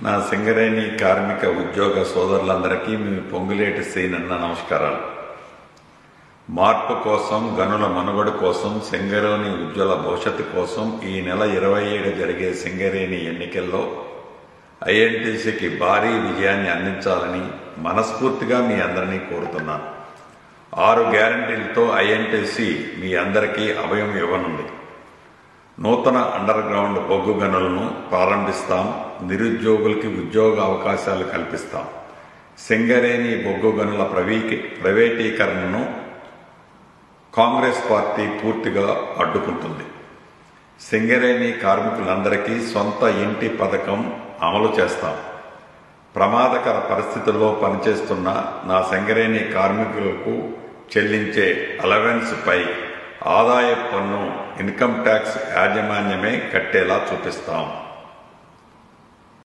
నా సింగరేణి కార్మిక ఉద్యోగ సోదరులందరికీ మీ పొంగులేటి శ్రీనన్న నమస్కారాలు. మార్పు కోసం, గనుల మనుగడ కోసం, సింగరేణి ఉజ్వల భవిష్యత్తు కోసం ఈ నెల 27 జరిగే సింగరేణి ఎన్నికల్లో ఐఎన్టీసీకి భారీ విజయాన్ని అందించాలని మనస్ఫూర్తిగా మీ అందరినీ కోరుతున్నాను. 6 గ్యారంటీలతో ఐఎన్టీసీ మీ అందరికీ అభయం ఇవ్వనుంది. నూతన అండర్ గ్రౌండ్ బొగ్గు గనులను ప్రారంభిస్తాం. నిరుద్యోగులకి ఉద్యోగ అవకాశాలు కల్పిస్తాం. సింగరేణి బొగ్గు గనుల ప్రైవేటీకరణను కాంగ్రెస్ పార్టీ పూర్తిగా అడ్డుకుంటుంది. సింగరేణి కార్మికులందరికీ సొంత ఇంటి పథకం అమలు చేస్తాం. ప్రమాదకర పరిస్థితుల్లో పనిచేస్తున్న నా సింగరేణి కార్మికులకు చెల్లించే అలవెన్స్ పై ఆదాయ పన్ను ఇన్కమ్ ట్యాక్స్ యాజమాన్యమే కట్టేలా చూపిస్తాం.